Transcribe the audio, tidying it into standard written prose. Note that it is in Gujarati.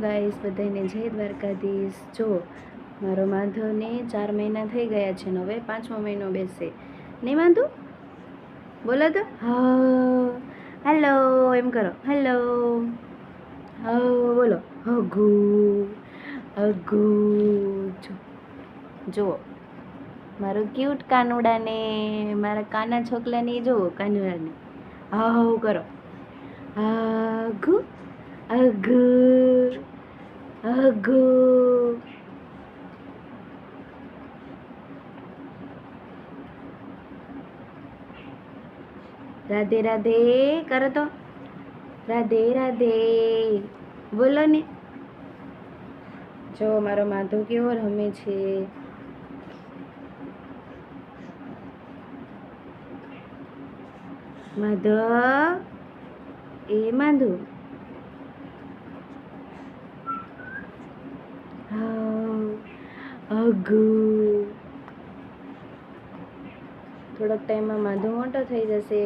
ગાઈસ, બધાને જય દ્વારકાધીશ। જો મારો માધવને 4 મહિના થઈ ગયા છે ને હવે 5મો મહિનો બેસશે નહીં માધવ? બોલો તો હા, હેલો એમ કરો, હેલો હા બોલો, હગુ હગુ। જુઓ મારો ક્યુટ કાનુડાને, મારા કાના છોકલાને જુઓ, કાનુડાને હાવ કરો, હગુ હગુ હગુ। રાધે રાધે કરો તો, રાધે રાધે બોલો ને। જો મારો માધવ કેવો રમે છે। માધવ એ માધવ હગુ। થોડાક ટાઈમમાં માધવ મોટો થઈ જશે।